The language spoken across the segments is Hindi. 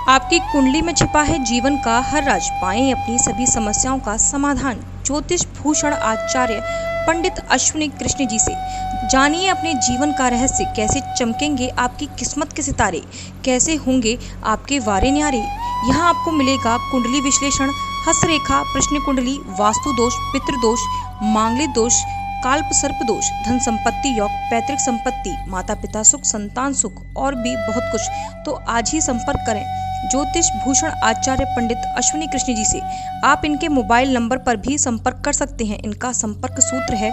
आपकी कुंडली में छिपा है जीवन का हर राज। पाएं अपनी सभी समस्याओं का समाधान ज्योतिष भूषण आचार्य पंडित अश्विनी कृष्ण जी से। जानिए अपने जीवन का रहस्य, कैसे चमकेंगे आपकी किस्मत के सितारे, कैसे होंगे आपके वारे न्यारे। यहाँ आपको मिलेगा कुंडली विश्लेषण, हस्तरेखा, प्रश्न कुंडली, वास्तु दोष, पितृदोष, मांगलिक दोष, काल्प सर्प दोष, धन संपत्ति योग, पैतृक संपत्ति, माता पिता सुख, संतान सुख और भी बहुत कुछ। तो आज ही संपर्क करें ज्योतिष भूषण आचार्य पंडित अश्विनी कृष्ण जी से। आप इनके मोबाइल नंबर पर भी संपर्क कर सकते हैं। इनका संपर्क सूत्र है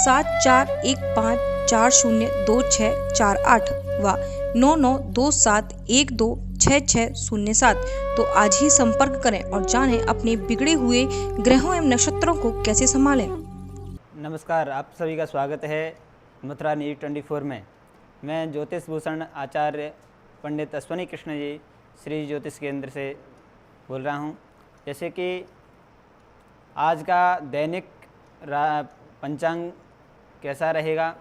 7415402648 व 9927126607। तो आज ही संपर्क करें और जानें अपने बिगड़े हुए ग्रहों एवं नक्षत्रों को कैसे संभालें। नमस्कार, आप सभी का स्वागत है मथुरा न्यूज़ 24 में। मैं ज्योतिष भूषण आचार्य पंडित अश्विनी कृष्ण जी श्री ज्योतिष केंद्र से बोल रहा हूं। जैसे कि आज का दैनिक पंचांग कैसा रहेगा,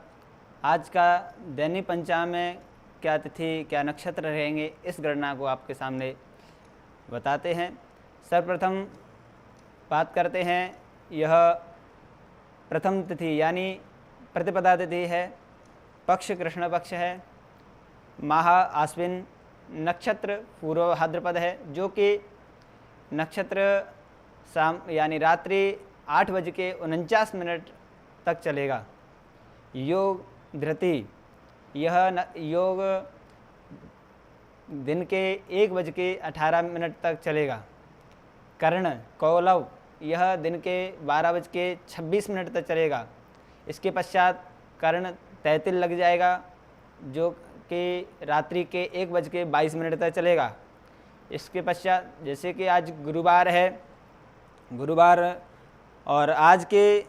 आज का दैनिक पंचांग में क्या तिथि क्या नक्षत्र रहेंगे, इस गणना को आपके सामने बताते हैं। सर्वप्रथम बात करते हैं, यह प्रथम तिथि यानी प्रतिपदा तिथि है, पक्ष कृष्ण पक्ष है, माह आश्विन, नक्षत्र पूर्व भाद्रपद है, जो कि नक्षत्र शाम यानी रात्रि 8:49 तक चलेगा। योग धृति, यह योग दिन के 1:18 तक चलेगा। कर्ण कौलव, यह दिन के 12:26 तक चलेगा। इसके पश्चात कर्ण तैतिल लग जाएगा, जो कि रात्रि के 1:22 तक चलेगा। इसके पश्चात जैसे कि आज गुरुवार है, गुरुवार और आज के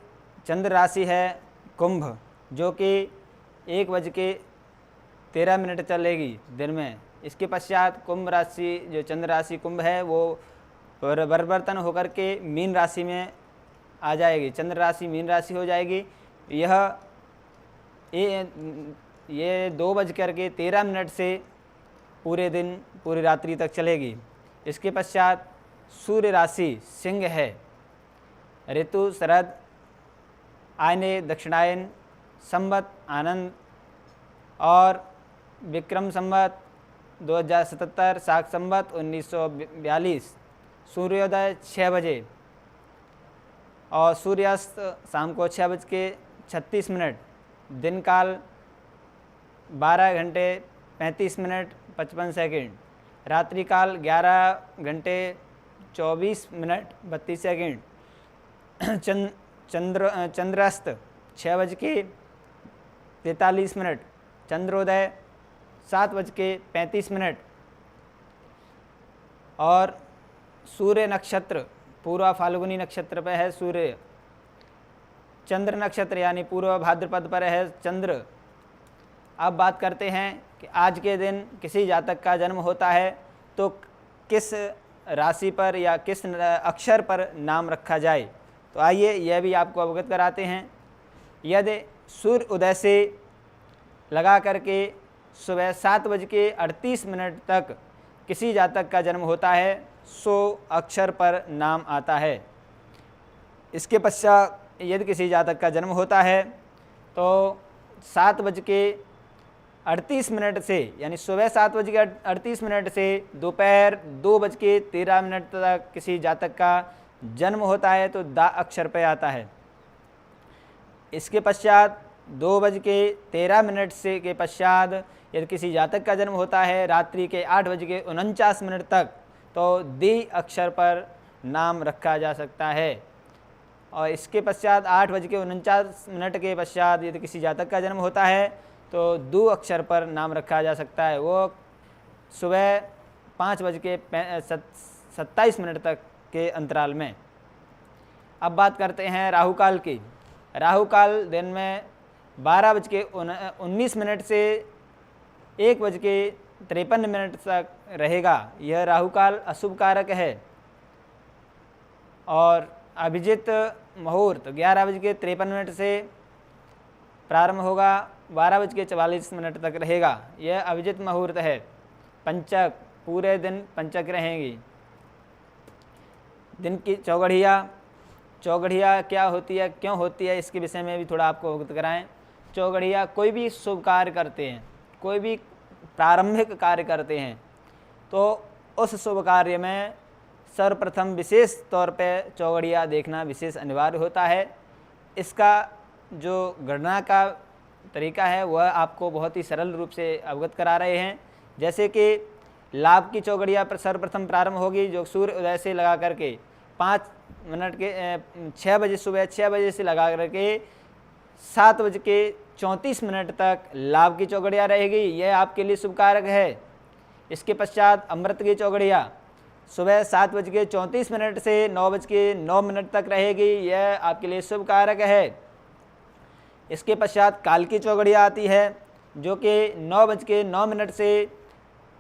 चंद्र राशि है कुंभ, जो कि 1:13 चलेगी दिन में। इसके पश्चात कुंभ राशि, जो चंद्र राशि कुंभ है, वो परिवर्तन होकर के मीन राशि में आ जाएगी। चंद्र राशि मीन राशि हो जाएगी। ये 2:13 से पूरे दिन पूरी रात्रि तक चलेगी। इसके पश्चात सूर्य राशि सिंह है। ऋतु शरद, आयने दक्षिणायन, संवत आनंद और विक्रम संवत 2077, शाक संवत 1942। सूर्योदय 6 बजे और सूर्यास्त शाम को 6:36। दिन काल 12 घंटे 35 मिनट 55 सेकेंड। रात्रि काल 11 घंटे 24 मिनट 32 सेकेंड। चंद्रास्त 6:43। चंद्रोदय 7:35। और सूर्य नक्षत्र पूर्वा फाल्गुनी नक्षत्र पर है सूर्य। चंद्र नक्षत्र यानी पूर्व भाद्रपद पर है चंद्र। अब बात करते हैं कि आज के दिन किसी जातक का जन्म होता है तो किस राशि पर या किस अक्षर पर नाम रखा जाए। तो आइए यह भी आपको अवगत कराते हैं। यदि सूर्य उदय से लगा करके सुबह 7:38 तक किसी जातक का जन्म होता है, 100 अक्षर पर नाम आता है। इसके पश्चात यदि किसी जातक का जन्म होता है तो 7:38 से यानी सुबह 7:38 से दोपहर 2:13 तक किसी जातक का जन्म होता है तो दा अक्षर पर आता है। इसके पश्चात 2:13 से के पश्चात यदि किसी जातक का जन्म होता है रात्रि के 8:49 तक, तो दी अक्षर पर नाम रखा जा सकता है। और इसके पश्चात 8:49 के पश्चात यदि किसी जातक का जन्म होता है तो दो अक्षर पर नाम रखा जा सकता है, वो सुबह 5:27 तक के अंतराल में। अब बात करते हैं राहु काल की। राहु काल दिन में 12:19 से 1:53 तक रहेगा। यह राहु काल अशुभ कारक है। और अभिजित मुहूर्त 11:53 से प्रारंभ होगा, 12:44 तक रहेगा। यह अभिजित मुहूर्त है। पंचक पूरे दिन पंचक रहेंगी। दिन की चौगड़िया क्या होती है, क्यों होती है, इसके विषय में भी थोड़ा आपको अवगत कराएं। चौगड़िया कोई भी शुभ कार्य करते हैं, कोई भी प्रारंभिक कार्य करते हैं, तो उस शुभ कार्य में सर्वप्रथम विशेष तौर पे चौगड़िया देखना विशेष अनिवार्य होता है। इसका जो गणना का तरीका है वह आपको बहुत ही सरल रूप से अवगत करा रहे हैं। जैसे कि लाभ की चौगड़िया पर सर्वप्रथम प्रारंभ होगी, जो सूर्य उदय से लगा करके 5 मिनट के 6 बजे, सुबह 6 बजे से लगा करके 7:34 तक लाभ की चौगड़िया रहेगी। यह आपके लिए शुभ कारक है। इसके पश्चात अमृत की चौगड़िया सुबह 7:34 से 9:09 तक रहेगी। यह आपके लिए शुभ कारक है। इसके पश्चात काल की चौगड़िया आती है, जो कि 9:09 से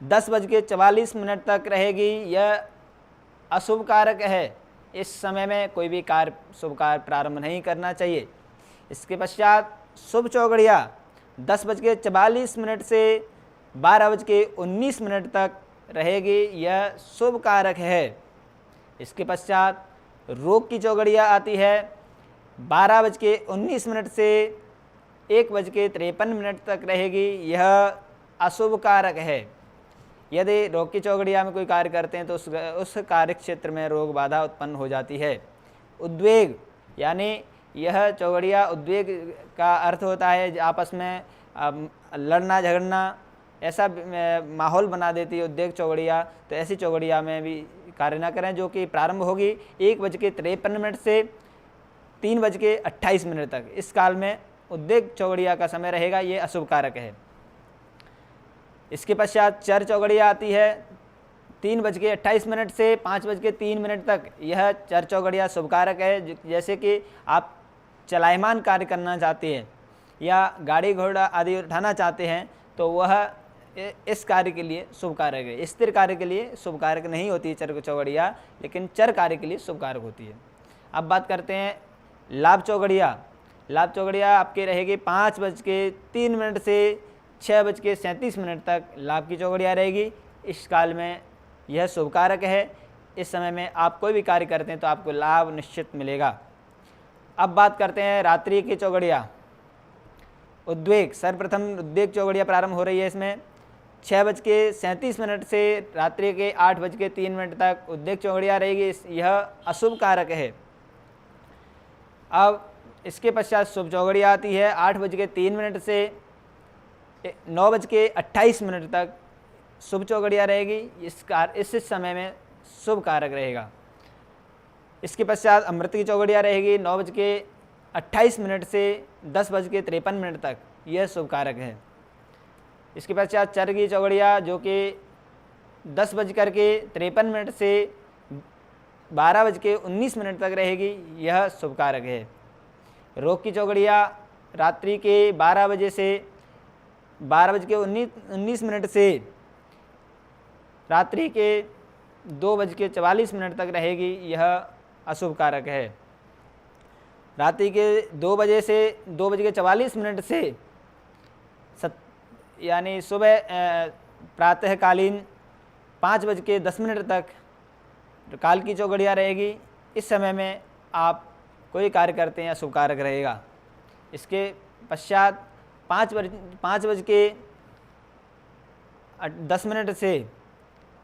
10:44 तक रहेगी। यह अशुभ कारक है। इस समय में कोई भी कार्य, शुभ कार्य प्रारंभ नहीं करना चाहिए। इसके पश्चात शुभ चौगड़िया 10:44 से 12:19 तक रहेगी। यह शुभ कारक है। इसके पश्चात रोग की चौगड़िया आती है 12:19 से 1:53 तक रहेगी। यह अशुभ कारक है। यदि रोग की चौगड़िया में कोई कार्य करते हैं तो उस कार्य क्षेत्र में रोग बाधा उत्पन्न हो जाती है। उद्वेग, यानी यह चौगड़िया, उद्वेग का अर्थ होता है आपस में लड़ना झगड़ना, ऐसा माहौल बना देती है उद्वेग चौगड़िया। तो ऐसी चौगड़िया में भी कार्य ना करें, जो कि प्रारंभ होगी 1:53 से 3:28 तक। इस काल में उद्वेग चौगड़िया का समय रहेगा। ये अशुभ कारक है। इसके पश्चात चर चौगड़िया आती है 3:28 से 5:03 तक। यह चर चौगड़िया शुभ कारक है। जैसे कि आप चलायमान कार्य करना चाहते हैं या गाड़ी घोड़ा आदि उठाना चाहते हैं, तो वह इस कार्य के लिए शुभ कारक है। स्थिर कार्य के लिए शुभ कारक नहीं होती है चर चौगड़िया, लेकिन चर कार्य के लिए शुभ कारक होती है। अब बात करते हैं लाभ चौगड़िया। लाभ चौगड़िया आपके रहेगी 5:03 से 6:37 तक लाभ की चौगड़िया रहेगी। इस काल में यह शुभ कारक है। इस समय में आप कोई भी कार्य करते हैं तो आपको लाभ निश्चित मिलेगा। अब बात करते हैं रात्रि की चौगड़िया। उद्वेग, सर्वप्रथम उद्वेग चौगड़िया प्रारंभ हो रही है। इसमें 6:37 से रात्रि के 8:03 तक उद्वेग चौगड़िया रहेगी। यह अशुभ कारक है। अब इसके पश्चात शुभ चौगड़िया आती है 8:03 से 9:28 तक शुभ चौगड़िया रहेगी। इस समय में शुभ कारक रहेगा। इसके पश्चात अमृत की चौगड़िया रहेगी 9:28 से 10:53 तक। यह शुभ कारक है। इसके पश्चात चर की चौगड़िया, जो कि 10:53 से 12:19 तक रहेगी। यह शुभ कारक है। रोग की चौगड़िया रात्रि के 12 बजे से 12:19 से रात्रि के 2:44 तक रहेगी। यह अशुभ कारक है। रात्रि के 2 बजे से 2:44 से यानी सुबह प्रातःकालीन 5:10 तक काल की चौगड़िया रहेगी। इस समय में आप कोई कार्य करते हैं शुभ कारक रहेगा। इसके पश्चात 5:10 से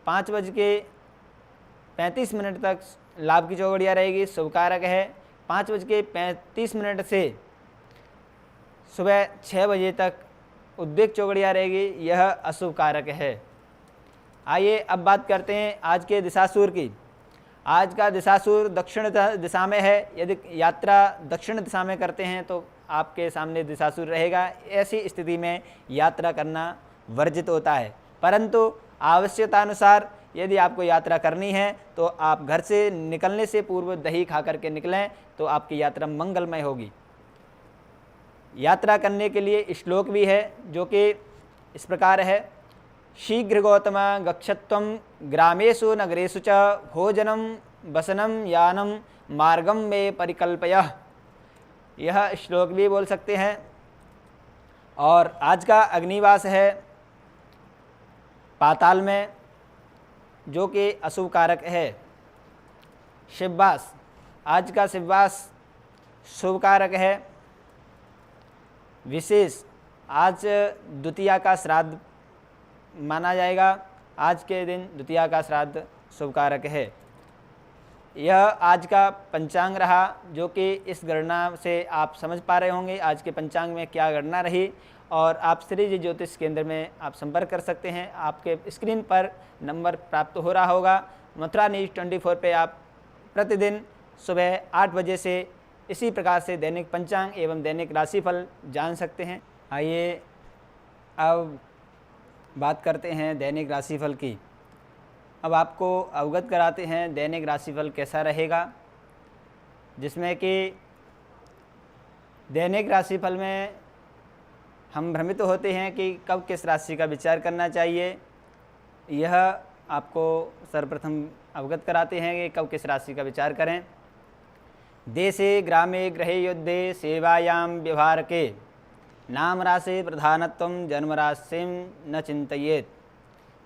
5:35 तक लाभ की चौगड़िया रहेगी, शुभ कारक है। 5:35 से सुबह 6 बजे तक उद्वेग चौगड़िया रहेगी। यह अशुभ कारक है। आइए अब बात करते हैं आज के दिशासूर की। आज का दिशासूर दक्षिण दिशा में है। यदि यात्रा दक्षिण दिशा में करते हैं तो आपके सामने दिशासूर रहेगा। ऐसी स्थिति में यात्रा करना वर्जित होता है, परंतु आवश्यकतानुसार यदि आपको यात्रा करनी है तो आप घर से निकलने से पूर्व दही खा करके निकलें तो आपकी यात्रा मंगलमय होगी। यात्रा करने के लिए श्लोक भी है, जो कि इस प्रकार है। शीघ्र गौतम गच्छत्वं ग्रामेषु नगरेषु च भोजनं वसनं यानं मार्गम में परिकल्पय। यह श्लोक भी बोल सकते हैं। और आज का अग्निवास है पाताल में। जो कि अशुभ कारक है। शिववास, आज का शिववास शुभ कारक है। विशेष, आज द्वितीया का श्राद्ध माना जाएगा। आज के दिन द्वितीया का श्राद्ध शुभ कारक है। यह आज का पंचांग रहा, जो कि इस गणना से आप समझ पा रहे होंगे आज के पंचांग में क्या गणना रही। और आप श्री जी ज्योतिष केंद्र में आप संपर्क कर सकते हैं। आपके स्क्रीन पर नंबर प्राप्त हो रहा होगा। मथुरा न्यूज़ 24 पे आप प्रतिदिन सुबह 8 बजे से इसी प्रकार से दैनिक पंचांग एवं दैनिक राशिफल जान सकते हैं। आइए अब बात करते हैं दैनिक राशिफल की। अब आपको अवगत कराते हैं दैनिक राशिफल कैसा रहेगा, जिसमें कि दैनिक राशिफल में हम भ्रमित होते हैं कि कब किस राशि का विचार करना चाहिए। यह आपको सर्वप्रथम अवगत कराते हैं कि कब किस राशि का विचार करें। देशे ग्रामे गृहे युद्धे सेवायां व्यवहारके नाम राशि प्रधानत्वं जन्म राशिं न चिंतयेत्।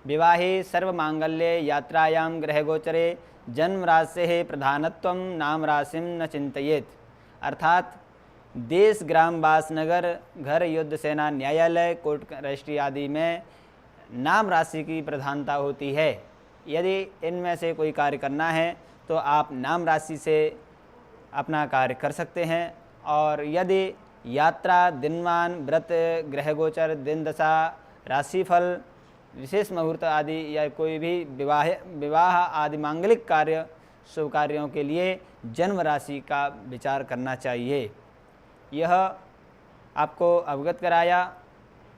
विवाहे सर्वमांगल्ये यात्रायां गृहगोचरे जन्म राशेः प्रधानत्वं नाम राशिं न चिंतयेत्। अर्थात देश, ग्राम, वास, नगर, घर, युद्ध, सेना, न्यायालय, कोर्ट, रजिस्ट्री आदि में नाम राशि की प्रधानता होती है। यदि इनमें से कोई कार्य करना है तो आप नाम राशि से अपना कार्य कर सकते हैं। और यदि यात्रा, दिनमान, व्रत, ग्रहगोचर, दिन दशा, राशिफल, विशेष मुहूर्त आदि या कोई भी विवाह आदि मांगलिक कार्य, शुभ कार्यों के लिए जन्म राशि का विचार करना चाहिए। यह आपको अवगत कराया।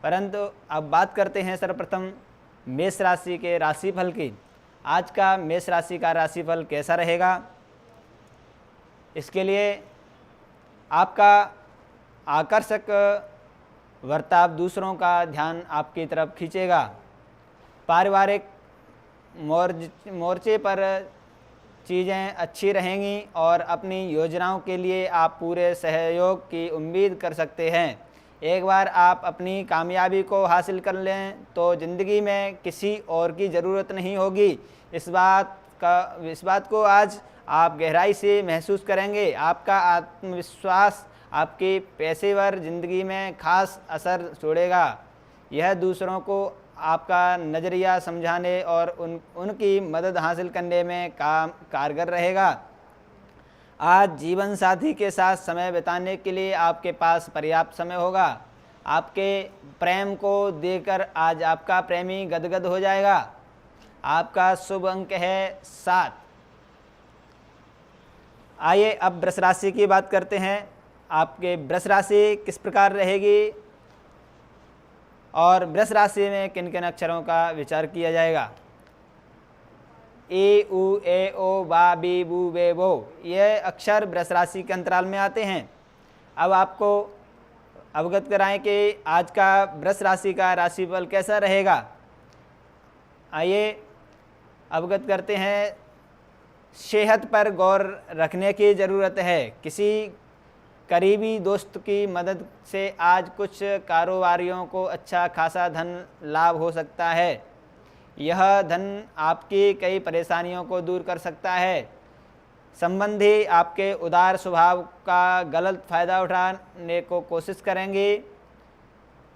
परंतु अब बात करते हैं सर्वप्रथम मेष राशि के राशिफल की। आज का मेष राशि का राशिफल कैसा रहेगा, इसके लिए आपका आकर्षक वर्ताव दूसरों का ध्यान आपकी तरफ खींचेगा। पारिवारिक मोर्चे पर चीज़ें अच्छी रहेंगी और अपनी योजनाओं के लिए आप पूरे सहयोग की उम्मीद कर सकते हैं। एक बार आप अपनी कामयाबी को हासिल कर लें तो ज़िंदगी में किसी और की ज़रूरत नहीं होगी। इस बात को आज आप गहराई से महसूस करेंगे। आपका आत्मविश्वास आपकी पेशेवर ज़िंदगी में खास असर छोड़ेगा। यह दूसरों को आपका नज़रिया समझाने और उनकी मदद हासिल करने में कारगर रहेगा। आज जीवन साथी के साथ समय बिताने के लिए आपके पास पर्याप्त समय होगा। आपके प्रेम को देकर आज आपका प्रेमी गदगद हो जाएगा। आपका शुभ अंक है 7। आइए अब वृष राशि की बात करते हैं। आपके वृष राशि किस प्रकार रहेगी और वृष राशि में किन किन अक्षरों का विचार किया जाएगा। ए, उ, ए, ओ, बा, बी, बू, बे, बो, ये अक्षर वृष राशि के अंतराल में आते हैं। अब आपको अवगत कराएं कि आज का वृष राशि का राशिफल कैसा रहेगा। आइए अवगत करते हैं। सेहत पर गौर रखने की ज़रूरत है। किसी करीबी दोस्त की मदद से आज कुछ कारोबारियों को अच्छा खासा धन लाभ हो सकता है। यह धन आपकी कई परेशानियों को दूर कर सकता है। संबंधी आपके उदार स्वभाव का गलत फ़ायदा उठाने को कोशिश करेंगे।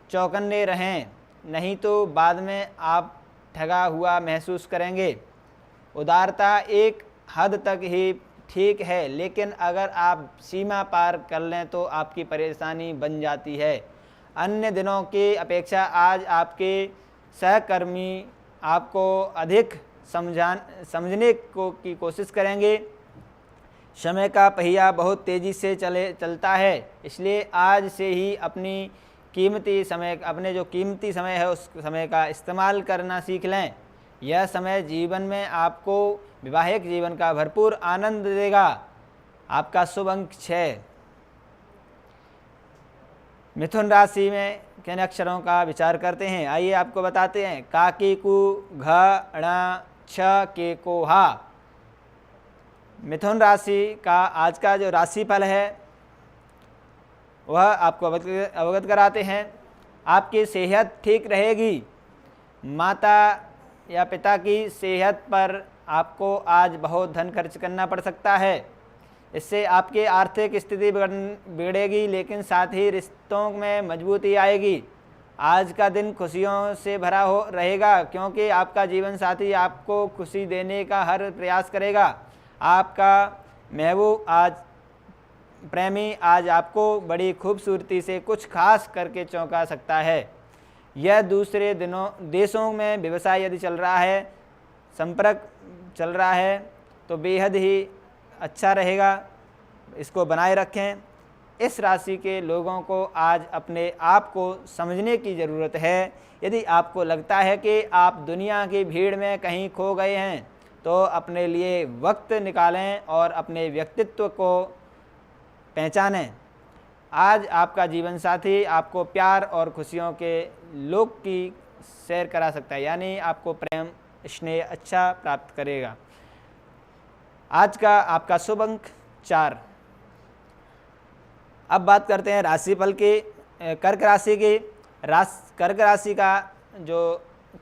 चौकन्ने रहें, नहीं तो बाद में आप ठगा हुआ महसूस करेंगे। उदारता एक हद तक ही ठीक है, लेकिन अगर आप सीमा पार कर लें तो आपकी परेशानी बन जाती है। अन्य दिनों की अपेक्षा आज आपके सहकर्मी आपको अधिक समझने की कोशिश करेंगे। समय का पहिया बहुत तेज़ी से चलता है, इसलिए आज से ही अपने जो कीमती समय है उस समय का इस्तेमाल करना सीख लें। यह समय जीवन में आपको वैवाहिक जीवन का भरपूर आनंद देगा। आपका शुभ अंक 6। मिथुन राशि में किन अक्षरों का विचार करते हैं, आइए आपको बताते हैं। का, की, कु, घ, ण, छ, के, को, हा। मिथुन राशि का आज का जो राशिफल है वह आपको अवगत कराते हैं। आपकी सेहत ठीक रहेगी। माता या पिता की सेहत पर आपको आज बहुत धन खर्च करना पड़ सकता है। इससे आपकी आर्थिक स्थिति बिगड़ेगी, लेकिन साथ ही रिश्तों में मजबूती आएगी। आज का दिन खुशियों से भरा हो रहेगा, क्योंकि आपका जीवन साथी आपको खुशी देने का हर प्रयास करेगा। आपका महबूब आज प्रेमी आज आपको बड़ी खूबसूरती से कुछ खास करके चौंका सकता है। यह दूसरे देशों में व्यवसाय यदि चल रहा है, संपर्क चल रहा है, तो बेहद ही अच्छा रहेगा। इसको बनाए रखें। इस राशि के लोगों को आज अपने आप को समझने की ज़रूरत है। यदि आपको लगता है कि आप दुनिया की भीड़ में कहीं खो गए हैं, तो अपने लिए वक्त निकालें और अपने व्यक्तित्व को पहचानें। आज आपका जीवन साथी आपको प्यार और खुशियों के लोक की सैर करा सकता है, यानी आपको प्रेम स्नेह अच्छा प्राप्त करेगा। आज का आपका शुभ अंक 4। अब बात करते हैं राशिफल की। कर्क राशि की। कर्क राशि का जो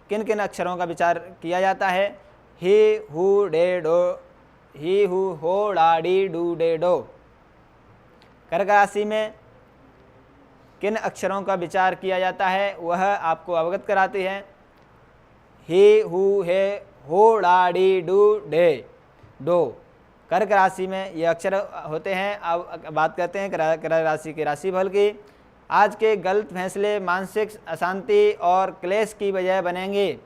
किन किन अक्षरों का विचार किया जाता है, ही हु डे डो, ही हु हो डा डी डू डे डो। कर्क राशि में किन अक्षरों का विचार किया जाता है वह आपको अवगत कराते हैं। ही हु हे हो डा डी डू डे डो। कर्क राशि में ये अक्षर होते हैं। अब बात करते हैं कर्क राशि के राशिफल की। आज के गलत फैसले मानसिक अशांति और क्लेश की वजह बनेंगे।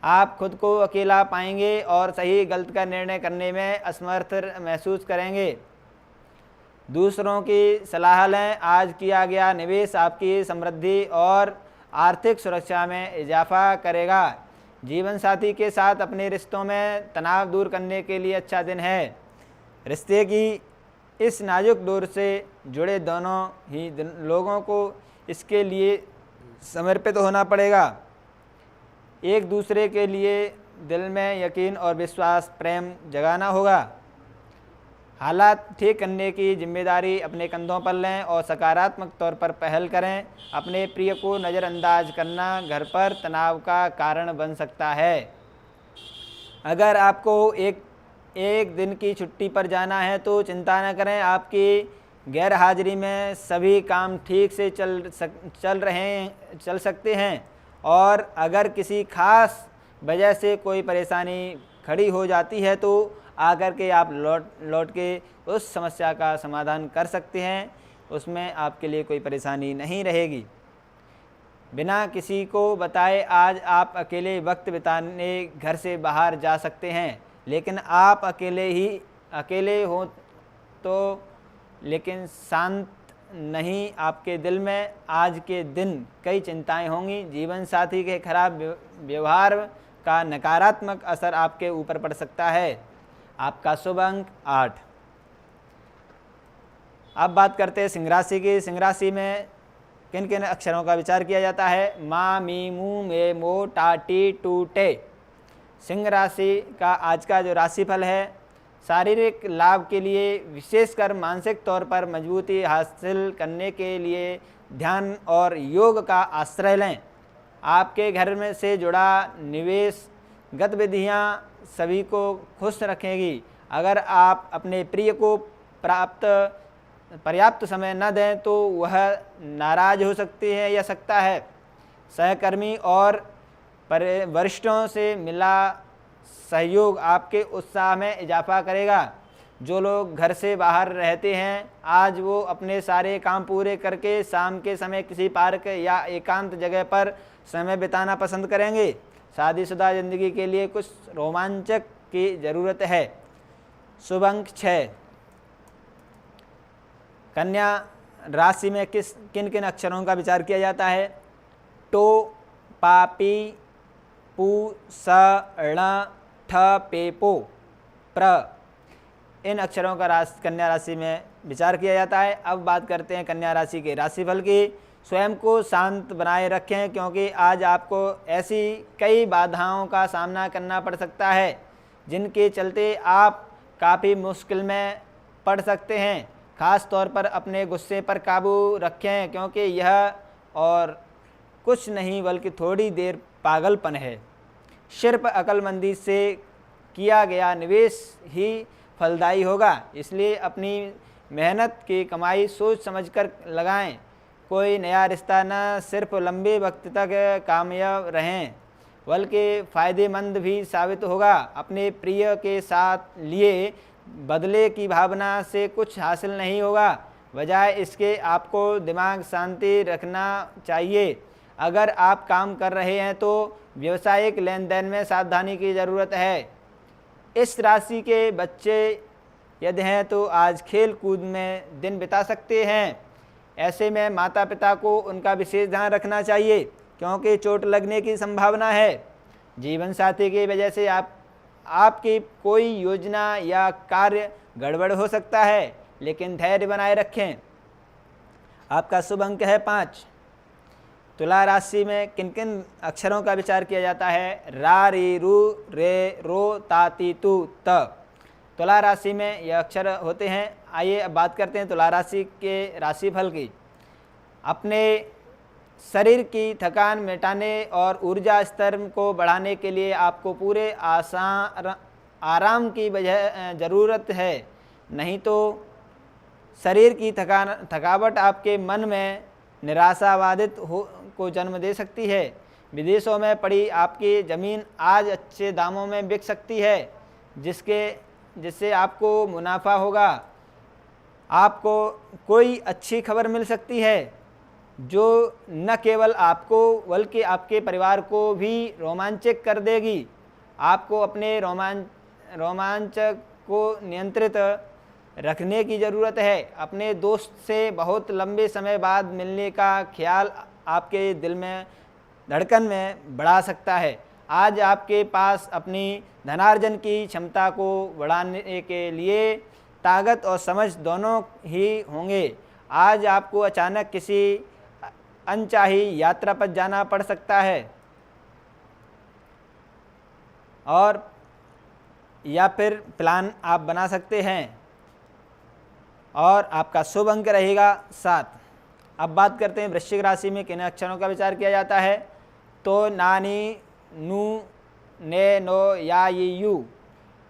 आप खुद को अकेला पाएंगे और सही गलत का निर्णय करने में असमर्थ महसूस करेंगे। दूसरों की सलाह लें। आज किया गया निवेश आपकी समृद्धि और आर्थिक सुरक्षा में इजाफा करेगा। जीवन साथी के साथ अपने रिश्तों में तनाव दूर करने के लिए अच्छा दिन है। रिश्ते की इस नाजुक डोर से जुड़े दोनों ही लोगों को इसके लिए समर्पित होना पड़ेगा। एक दूसरे के लिए दिल में यकीन और विश्वास प्रेम जगाना होगा। हालात ठीक करने की जिम्मेदारी अपने कंधों पर लें और सकारात्मक तौर पर पहल करें। अपने प्रिय को नज़रअंदाज करना घर पर तनाव का कारण बन सकता है। अगर आपको एक दिन की छुट्टी पर जाना है तो चिंता न करें। आपकी गैर हाजिरी में सभी काम ठीक से चल सकते हैं, और अगर किसी खास वजह से कोई परेशानी खड़ी हो जाती है तो आकर के आप लौट के उस समस्या का समाधान कर सकते हैं। उसमें आपके लिए कोई परेशानी नहीं रहेगी। बिना किसी को बताए आज आप अकेले वक्त बिताने घर से बाहर जा सकते हैं, लेकिन आप अकेले हो तो लेकिन शांत नहीं। आपके दिल में आज के दिन कई चिंताएं होंगी। जीवन साथी के खराब व्यवहार का नकारात्मक असर आपके ऊपर पड़ सकता है। आपका शुभ अंक 8। अब बात करते हैं सिंह राशि की। सिंह राशि में किन किन अक्षरों का विचार किया जाता है, मा मी मू मे मो टा टी टू टे। सिंह राशि का आज का जो राशिफल है, शारीरिक लाभ के लिए विशेषकर मानसिक तौर पर मजबूती हासिल करने के लिए ध्यान और योग का आश्रय लें। आपके घर में से जुड़ा निवेश गतिविधियां सभी को खुश रखेगी। अगर आप अपने प्रिय को पर्याप्त समय न दें तो वह नाराज हो सकता है। सहकर्मी और वरिष्ठों से मिला सहयोग आपके उत्साह में इजाफा करेगा। जो लोग घर से बाहर रहते हैं, आज वो अपने सारे काम पूरे करके शाम के समय किसी पार्क या एकांत जगह पर समय बिताना पसंद करेंगे। शादीशुदा जिंदगी के लिए कुछ रोमांचक की ज़रूरत है। शुभ अंक 6। कन्या राशि में किन किन अक्षरों का विचार किया जाता है, टो पा पी पू स ण ठ पे पो प्र। इन अक्षरों का कन्या राशि में विचार किया जाता है। अब बात करते हैं कन्या राशि के राशिफल की। स्वयं को शांत बनाए रखें, क्योंकि आज आपको ऐसी कई बाधाओं का सामना करना पड़ सकता है जिनके चलते आप काफ़ी मुश्किल में पड़ सकते हैं। ख़ास तौर पर अपने गुस्से पर काबू रखें, क्योंकि यह और कुछ नहीं बल्कि थोड़ी देर पागलपन है। सिर्फ अक्लमंदी से किया गया निवेश ही फलदायी होगा। इसलिए अपनी मेहनत की कमाई सोच समझकर लगाएं। कोई नया रिश्ता न सिर्फ लंबे वक्त तक कामयाब रहें बल्कि फ़ायदेमंद भी साबित होगा। अपने प्रिय के साथ लिए बदले की भावना से कुछ हासिल नहीं होगा, बजाय इसके आपको दिमाग शांति रखना चाहिए। अगर आप काम कर रहे हैं तो व्यावसायिक लेन देन में सावधानी की ज़रूरत है। इस राशि के बच्चे यदि हैं तो आज खेल कूद में दिन बिता सकते हैं। ऐसे में माता पिता को उनका विशेष ध्यान रखना चाहिए क्योंकि चोट लगने की संभावना है। जीवन साथी की वजह से आपकी कोई योजना या कार्य गड़बड़ हो सकता है, लेकिन धैर्य बनाए रखें। आपका शुभ अंक है 5। तुला राशि में किन किन अक्षरों का विचार किया जाता है? रा, री, रू, रे, रो, ता, ती, तु, त। तुला राशि में यह अक्षर होते हैं। आइए अब बात करते हैं तुला राशि के राशिफल की। अपने शरीर की थकान मिटाने और ऊर्जा स्तर को बढ़ाने के लिए आपको पूरे आराम की ज़रूरत है, नहीं तो शरीर की थकावट आपके मन में निराशावादित को जन्म दे सकती है। विदेशों में पड़ी आपकी ज़मीन आज अच्छे दामों में बिक सकती है, जिससे आपको मुनाफा होगा। आपको कोई अच्छी खबर मिल सकती है जो न केवल आपको बल्कि आपके परिवार को भी रोमांचित कर देगी। आपको अपने रोमांच को नियंत्रित रखने की ज़रूरत है। अपने दोस्त से बहुत लंबे समय बाद मिलने का ख्याल आपके दिल में धड़कन में बढ़ा सकता है। आज आपके पास अपनी धनार्जन की क्षमता को बढ़ाने के लिए ताकत और समझ दोनों ही होंगे। आज आपको अचानक किसी अनचाही यात्रा पर जाना पड़ सकता है और या फिर प्लान आप बना सकते हैं। और आपका शुभ अंक रहेगा 7। अब बात करते हैं वृश्चिक राशि में किन अक्षरों का विचार किया जाता है? तो, नानी, नू, ने, नो, या, यू,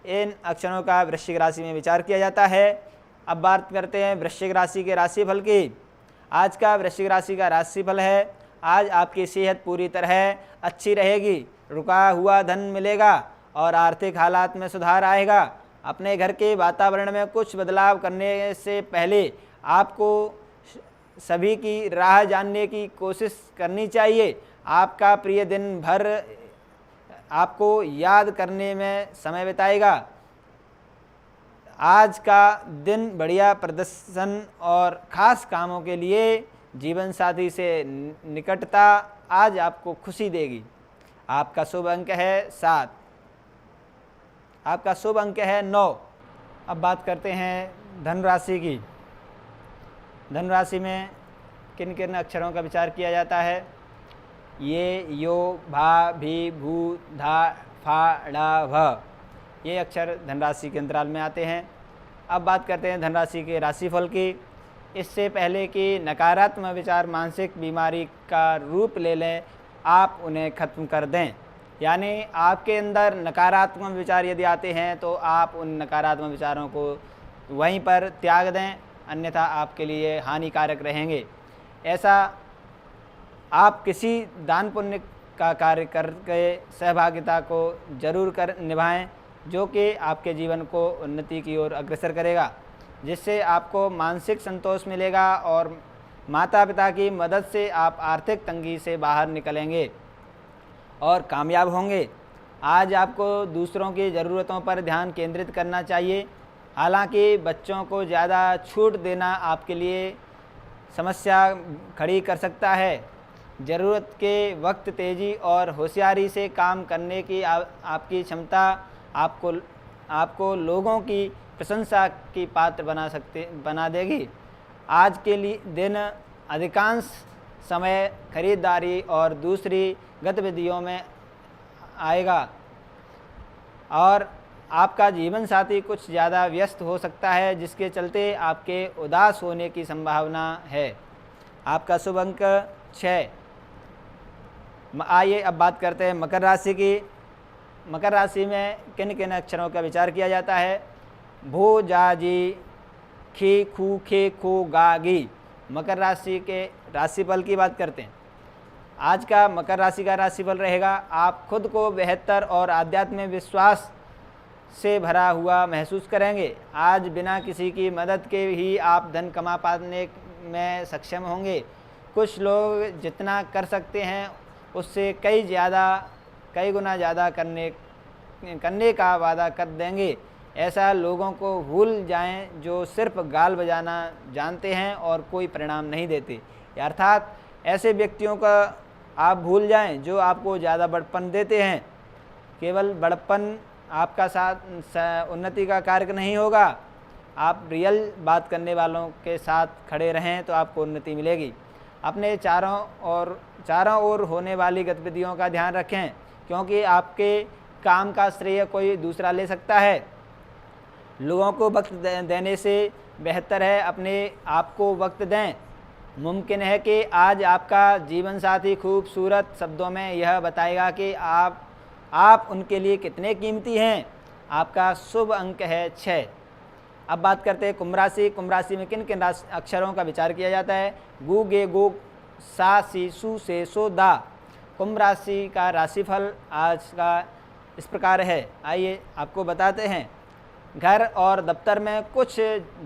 इन अक्षरों का वृश्चिक राशि में विचार किया जाता है। अब बात करते हैं वृश्चिक राशि के राशिफल की। आज का वृश्चिक राशि का राशिफल है। आज आपकी सेहत पूरी तरह अच्छी रहेगी, रुका हुआ धन मिलेगा और आर्थिक हालात में सुधार आएगा। अपने घर के वातावरण में कुछ बदलाव करने से पहले आपको सभी की राह जानने की कोशिश करनी चाहिए। आपका प्रिय दिन भर आपको याद करने में समय बिताएगा। आज का दिन बढ़िया प्रदर्शन और ख़ास कामों के लिए जीवन साथी से निकटता आज आपको खुशी देगी। आपका शुभ अंक है 7। आपका शुभ अंक है 9। अब बात करते हैं धन राशि की। धन राशि में किन किन अक्षरों का विचार किया जाता है? ये, यो, भा, भी, भू, धा, फा, डा, भ, ये अक्षर धनराशि के अंतराल में आते हैं। अब बात करते हैं धनराशि के राशिफल की। इससे पहले कि नकारात्मक विचार मानसिक बीमारी का रूप ले लें, आप उन्हें ख़त्म कर दें। यानी आपके अंदर नकारात्मक विचार यदि आते हैं तो आप उन नकारात्मक विचारों को वहीं पर त्याग दें, अन्यथा आपके लिए हानिकारक रहेंगे। ऐसा आप किसी दान पुण्य का कार्य करके सहभागिता को जरूर निभाएं, जो कि आपके जीवन को उन्नति की ओर अग्रसर करेगा, जिससे आपको मानसिक संतोष मिलेगा और माता पिता की मदद से आप आर्थिक तंगी से बाहर निकलेंगे और कामयाब होंगे। आज आपको दूसरों की ज़रूरतों पर ध्यान केंद्रित करना चाहिए। हालांकि बच्चों को ज़्यादा छूट देना आपके लिए समस्या खड़ी कर सकता है। ज़रूरत के वक्त तेज़ी और होशियारी से काम करने की आपकी क्षमता आपको लोगों की प्रशंसा की पात्र बना देगी। आज के लिए दिन अधिकांश समय खरीदारी और दूसरी गतिविधियों में आएगा और आपका जीवन साथी कुछ ज़्यादा व्यस्त हो सकता है, जिसके चलते आपके उदास होने की संभावना है। आपका शुभ अंक 6। आइए अब बात करते हैं मकर राशि की। मकर राशि में किन किन अक्षरों का विचार किया जाता है। भू जा जी खी खू खे खो गा गी। मकर राशि के राशिफल की बात करते हैं। आज का मकर राशि का राशिफल रहेगा। आप खुद को बेहतर और आध्यात्मिक विश्वास से भरा हुआ महसूस करेंगे। आज बिना किसी की मदद के ही आप धन कमा पाने में सक्षम होंगे। कुछ लोग जितना कर सकते हैं उससे कई गुना ज़्यादा करने का वादा कर देंगे। ऐसा लोगों को भूल जाएं जो सिर्फ गाल बजाना जानते हैं और कोई परिणाम नहीं देते। अर्थात ऐसे व्यक्तियों का आप भूल जाएं जो आपको ज़्यादा बड़प्पन देते हैं। केवल बड़प्पन आपका साथ उन्नति का कारक नहीं होगा। आप रियल बात करने वालों के साथ खड़े रहें तो आपको उन्नति मिलेगी। अपने चारों ओर होने वाली गतिविधियों का ध्यान रखें, क्योंकि आपके काम का श्रेय कोई दूसरा ले सकता है। लोगों को वक्त देने से बेहतर है अपने आप को वक्त दें। मुमकिन है कि आज आपका जीवन साथी खूबसूरत शब्दों में यह बताएगा कि आप उनके लिए कितने कीमती हैं। आपका शुभ अंक है 6। अब बात करते हैं कुंभ राशि। कुंभ राशि में किन किन अक्षरों का विचार किया जाता है। गु गे गो सा सी सु से सो दा। कुंभ राशि का राशिफल आज का इस प्रकार है। आइए आपको बताते हैं। घर और दफ्तर में कुछ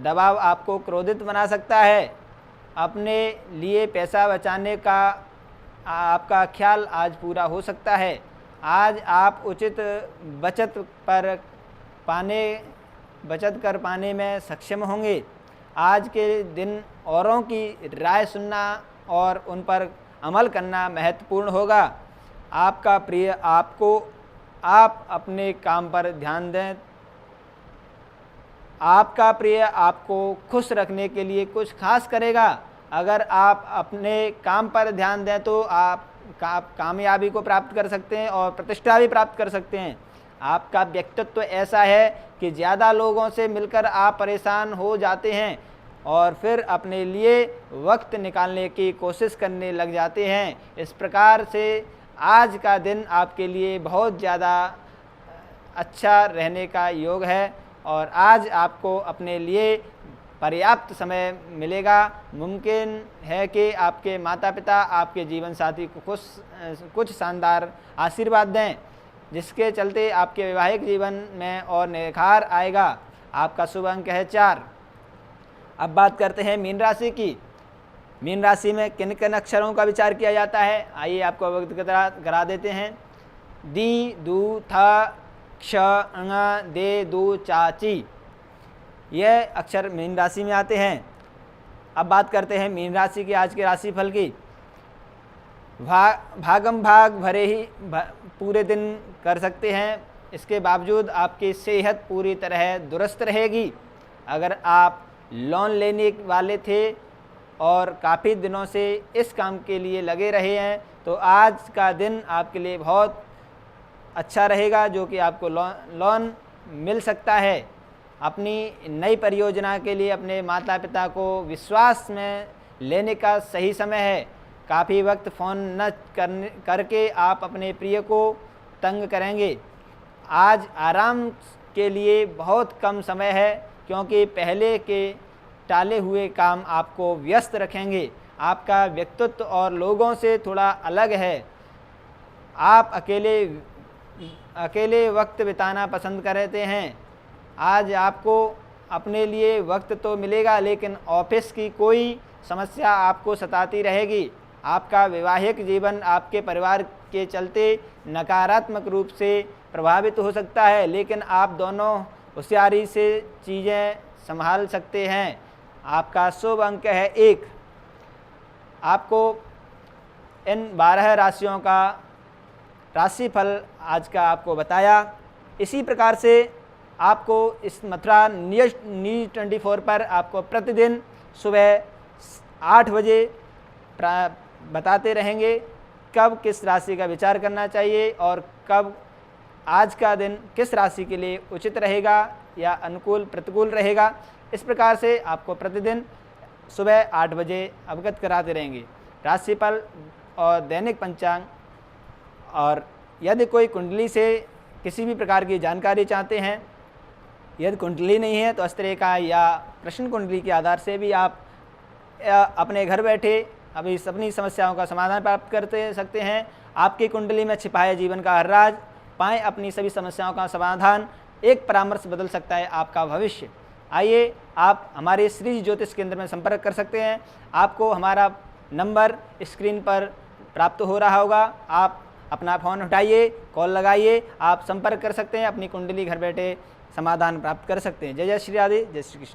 दबाव आपको क्रोधित बना सकता है। अपने लिए पैसा बचाने का आपका ख्याल आज पूरा हो सकता है। आज आप उचित बचत कर पाने में सक्षम होंगे। आज के दिन औरों की राय सुनना और उन पर अमल करना महत्वपूर्ण होगा। आप अपने काम पर ध्यान दें। आपका प्रिय आपको खुश रखने के लिए कुछ खास करेगा। अगर आप अपने काम पर ध्यान दें तो आप कामयाबी को प्राप्त कर सकते हैं और प्रतिष्ठा भी प्राप्त कर सकते हैं। आपका व्यक्तित्व ऐसा है कि ज़्यादा लोगों से मिलकर आप परेशान हो जाते हैं और फिर अपने लिए वक्त निकालने की कोशिश करने लग जाते हैं। इस प्रकार से आज का दिन आपके लिए बहुत ज़्यादा अच्छा रहने का योग है और आज आपको अपने लिए पर्याप्त समय मिलेगा। मुमकिन है कि आपके माता पिता आपके जीवन साथी को कुछ शानदार आशीर्वाद दें, जिसके चलते आपके वैवाहिक जीवन में और निखार आएगा। आपका शुभ अंक है 4। अब बात करते हैं मीन राशि की। मीन राशि में किन किन अक्षरों का विचार किया जाता है, आइए आपको अवगत करा देते हैं। दी दू था क्ष अंग दे दू चाची, यह अक्षर मीन राशि में आते हैं। अब बात करते हैं मीन राशि के आज के राशिफल की। भागम भाग भरे ही पूरे दिन कर सकते हैं। इसके बावजूद आपकी सेहत पूरी तरह दुरुस्त रहेगी। अगर आप लोन लेने वाले थे और काफ़ी दिनों से इस काम के लिए लगे रहे हैं तो आज का दिन आपके लिए बहुत अच्छा रहेगा, जो कि आपको लोन मिल सकता है। अपनी नई परियोजना के लिए अपने माता पिता को विश्वास में लेने का सही समय है। काफ़ी वक्त फ़ोन न करके आप अपने प्रिय को तंग करेंगे। आज आराम के लिए बहुत कम समय है, क्योंकि पहले के टाले हुए काम आपको व्यस्त रखेंगे। आपका व्यक्तित्व और लोगों से थोड़ा अलग है। आप अकेले वक्त बिताना पसंद करते हैं। आज आपको अपने लिए वक्त तो मिलेगा, लेकिन ऑफिस की कोई समस्या आपको सताती रहेगी। आपका वैवाहिक जीवन आपके परिवार के चलते नकारात्मक रूप से प्रभावित हो सकता है, लेकिन आप दोनों होशियारी से चीज़ें संभाल सकते हैं। आपका शुभ अंक है 1। आपको इन 12 राशियों का राशिफल आज का आपको बताया। इसी प्रकार से आपको इस मथुरा न्यूज़ 24 पर आपको प्रतिदिन सुबह 8 बजे बताते रहेंगे कब किस राशि का विचार करना चाहिए और कब आज का दिन किस राशि के लिए उचित रहेगा या अनुकूल प्रतिकूल रहेगा। इस प्रकार से आपको प्रतिदिन सुबह 8 बजे अवगत कराते रहेंगे राशिफल और दैनिक पंचांग। और यदि कोई कुंडली से किसी भी प्रकार की जानकारी चाहते हैं, यदि कुंडली नहीं है तो हस्तरेखा या प्रश्न कुंडली के आधार से भी आप अपने घर बैठे अभी अपनी समस्याओं का समाधान प्राप्त करते सकते हैं। आपकी कुंडली में छिपा है जीवन का हर राज, पाएँ अपनी सभी समस्याओं का समाधान। एक परामर्श बदल सकता है आपका भविष्य। आइए, आप हमारे श्री ज्योतिष केंद्र में संपर्क कर सकते हैं। आपको हमारा नंबर स्क्रीन पर प्राप्त हो रहा होगा। आप अपना फ़ोन उठाइए, कॉल लगाइए, आप संपर्क कर सकते हैं, अपनी कुंडली घर बैठे समाधान प्राप्त कर सकते हैं। जय जय श्री राधे, जय श्री कृष्ण।